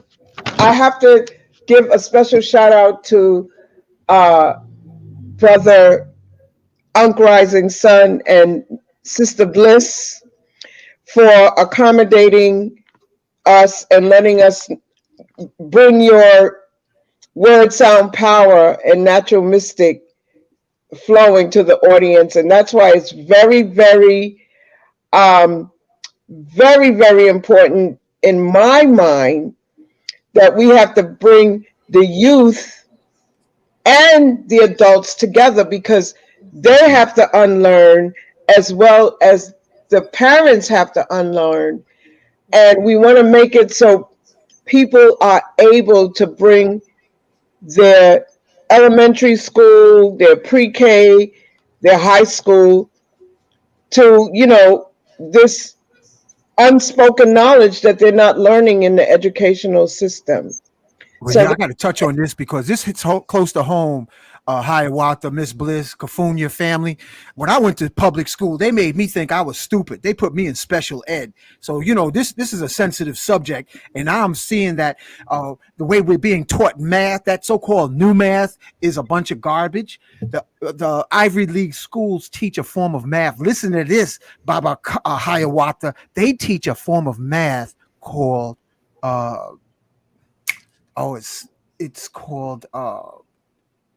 I have to give a special shout out to brother Unc Rising Son and Sister Bliss for accommodating us and letting us bring your word, sound, power, and natural mystic flowing to the audience. And that's why it's very, very, very, very important in my mind that we have to bring the youth and the adults together, because they have to unlearn as well as the parents have to unlearn. And we want to make it so people are able to bring their elementary school, their pre-K, their high school to, this unspoken knowledge that they're not learning in the educational system. Well, So yeah, I got to touch on this because this hits close to home. Hiawatha, Miss Bliss, Kufunya family. When I went to public school, they made me think I was stupid. They put me in special ed. So, this is a sensitive subject. And I'm seeing that the way we're being taught math, that so-called new math, is a bunch of garbage. The Ivy League schools teach a form of math. Listen to this, Baba Hiawatha. They teach a form of math called, it's called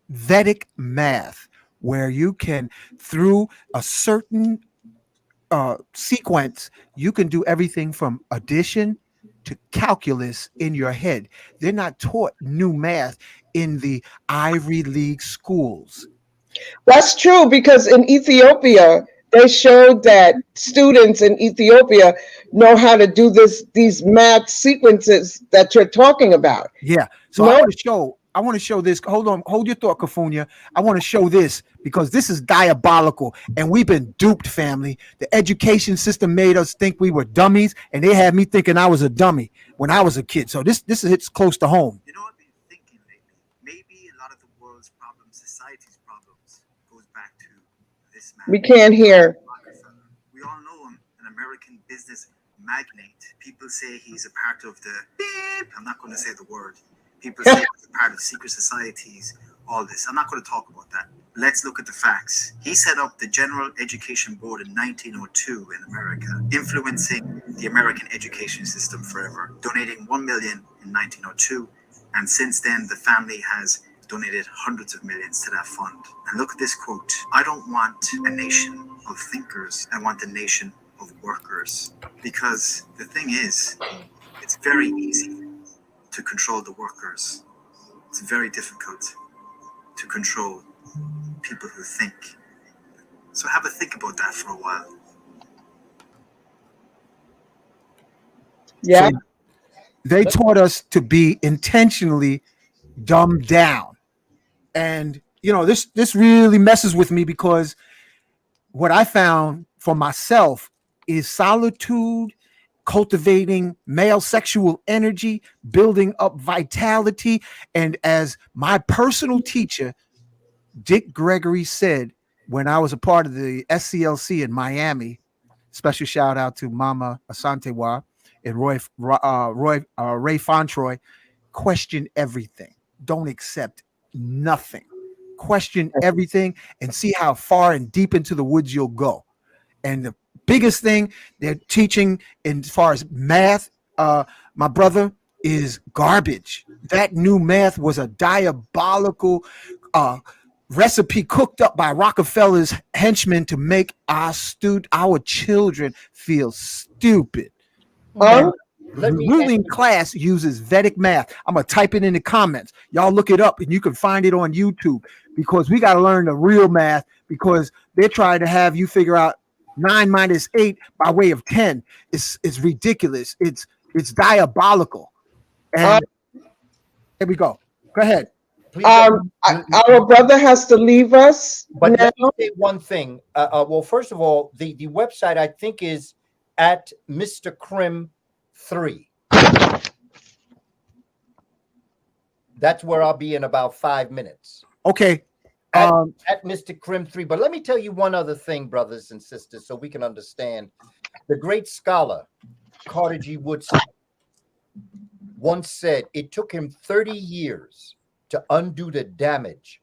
Vedic math, where you can, through a certain sequence, you can do everything from addition to calculus in your head. They're not taught new math in the Ivy League schools. that's true, because in Ethiopia, they showed that students in Ethiopia know how to do these math sequences that you're talking about. Yeah. So I want to show this. Hold on. Hold your thought, Kufunya. I want to show this because this is diabolical and we've been duped, family. The education system made us think we were dummies, and they had me thinking I was a dummy when I was a kid. So this hits close to home. You know what I've been thinking lately? Maybe a lot of the world's problems, society's problems, goes back to this man. We can't hear. We all know him, an American business magnate. People say he's a part of the beep. I'm not going to say the word. People say he's a part of secret societies, all this. I'm not going to talk about that. Let's look at the facts. He set up the General Education Board in 1902 in America, influencing the American education system forever, donating $1 million in 1902. And since then, the family has donated hundreds of millions to that fund. And look at this quote: "I don't want a nation of thinkers. I want a nation of workers." Because the thing is, it's very easy to control the workers. It's very difficult to control people who think. So have a think about that for a while. Yeah. So they taught us to be intentionally dumbed down. And, this really messes with me because what I found for myself is solitude, cultivating male sexual energy, building up vitality. And as my personal teacher, Dick Gregory, said when I was a part of the SCLC in Miami, special shout out to Mama Asantewa and Ray Fontroy, question everything. Don't accept nothing. Question everything and see how far and deep into the woods you'll go. And the biggest thing they're teaching as far as math, my brother, is garbage. That new math was a diabolical recipe cooked up by Rockefeller's henchmen to make our children feel stupid. The ruling class uses Vedic math. I'm going to type it in the comments. Y'all look it up and you can find it on YouTube, because we got to learn the real math, because they're trying to have you figure out 9 minus 8 by way of 10. It's ridiculous. It's diabolical. And here we go. Go ahead. Please Our brother has to leave us. but now. let me say one thing. Well, first of all, the website I think is at Mr. Krim 3. That's where I'll be in about 5 minutes. Okay. At Mr. Krim 3. But let me tell you one other thing, brothers and sisters, so we can understand. The great scholar, Carter G. Woodson, once said it took him 30 years to undo the damage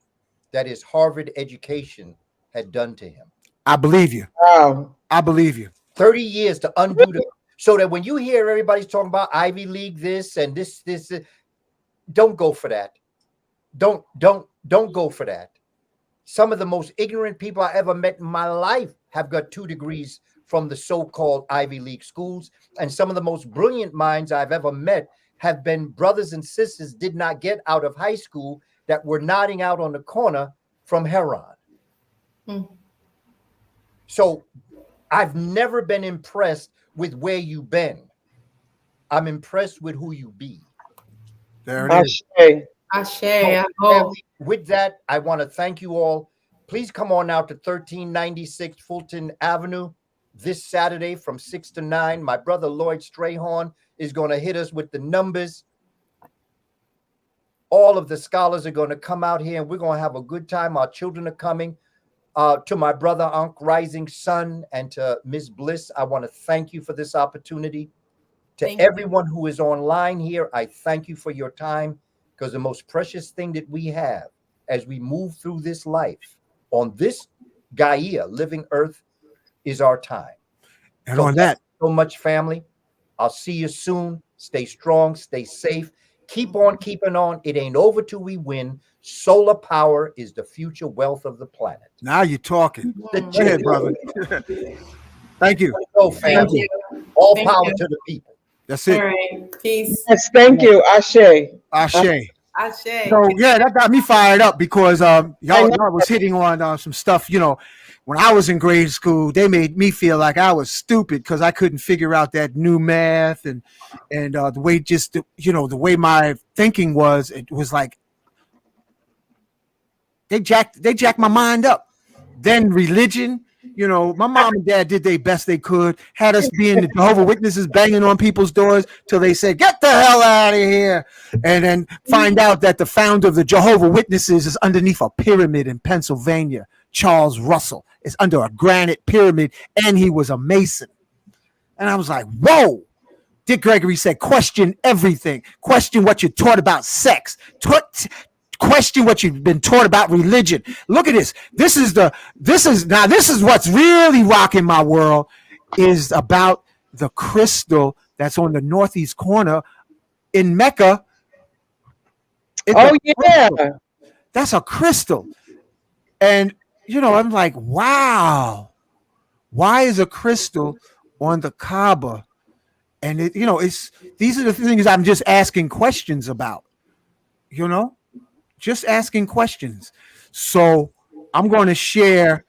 that his Harvard education had done to him. I believe you. Wow. I believe you. 30 years to undo the, so that when you hear everybody's talking about Ivy League this and this, don't go for that. Don't go for that. Some of the most ignorant people I ever met in my life have got 2 degrees from the so-called Ivy League schools. And some of the most brilliant minds I've ever met have been brothers and sisters did not get out of high school that were nodding out on the corner from heroin. So I've never been impressed with where you've been. I'm impressed with who you be. There it is. So, with that, I want to thank you all. Please come on out to 1396 Fulton Avenue this Saturday from 6 to 9. My brother Lloyd Strayhorn is going to hit us with the numbers. All of the scholars are going to come out here and we're going to have a good time. Our children are coming. To my brother, Unc Rising Sun, and to Ms. Bliss, I want to thank you for this opportunity. To everyone who is online here, I thank you for your time, because the most precious thing that we have as we move through this life on this Gaia, living earth, is our time. And on that, so much, family. I'll see you soon. Stay strong, stay safe. Keep on keeping on. It ain't over till we win. Solar power is the future wealth of the planet. now you're talking. Go ahead, brother. Thank you. Go, family. All power to the people. That's it. All right. Peace. Yes, thank you. Ashe. Ashe. Ashe. So yeah, that got me fired up because y'all was hitting on some stuff. You know, when I was in grade school, they made me feel like I was stupid because I couldn't figure out that new math and the way the way my thinking was. It was like they jacked my mind up. Then religion. You know, my mom and dad did their best they could, had us being the Jehovah's Witnesses banging on people's doors till they said, get the hell out of here. And then find out that the founder of the Jehovah's Witnesses is underneath a pyramid in Pennsylvania. Charles Russell is under a granite pyramid, and he was a Mason. And I was like, whoa. Dick Gregory said, question everything. Question what you're taught about sex. Question what you've been taught about religion. Look at this. This is what's really rocking my world, is about the crystal that's on the northeast corner in Mecca. Oh yeah, that's a crystal. And I'm like, wow, why is a crystal on the Kaaba? And it's these are the things I'm just asking questions about. Just asking questions. So I'm going to share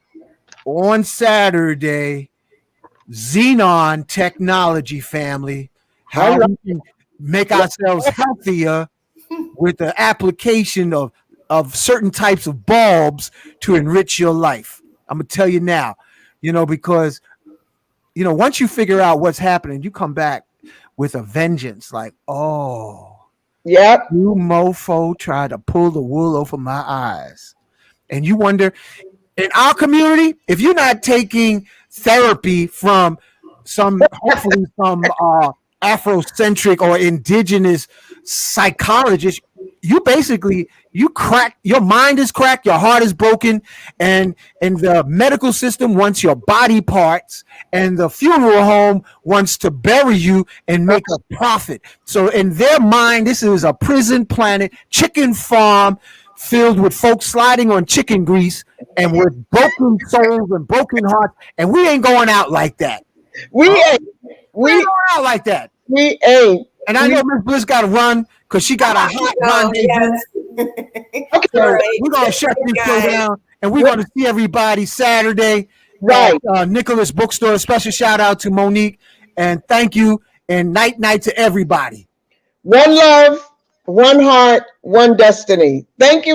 on Saturday Xenon technology, family, how we can make ourselves healthier with the application of certain types of bulbs to enrich your life. I'm going to tell you now, because, once you figure out what's happening, you come back with a vengeance like, oh, yep, you mofo tried to pull the wool over my eyes. And you wonder, in our community, if you're not taking therapy from hopefully some Afrocentric or indigenous psychologist, you basically, your mind is cracked, your heart is broken, and the medical system wants your body parts, and the funeral home wants to bury you and make a profit. So in their mind, this is a prison planet, chicken farm filled with folks sliding on chicken grease and with broken souls and broken hearts, and we ain't going out like that. We ain't going out like that. We ain't. And I know Miss Bliss got to run because she got a hot rendezvous. Okay, so we're going to shut this show down, and we're going to see everybody Saturday at Nicholas Bookstore. Special shout out to Monique, and thank you, and night to everybody. One love, one heart, one destiny. Thank you.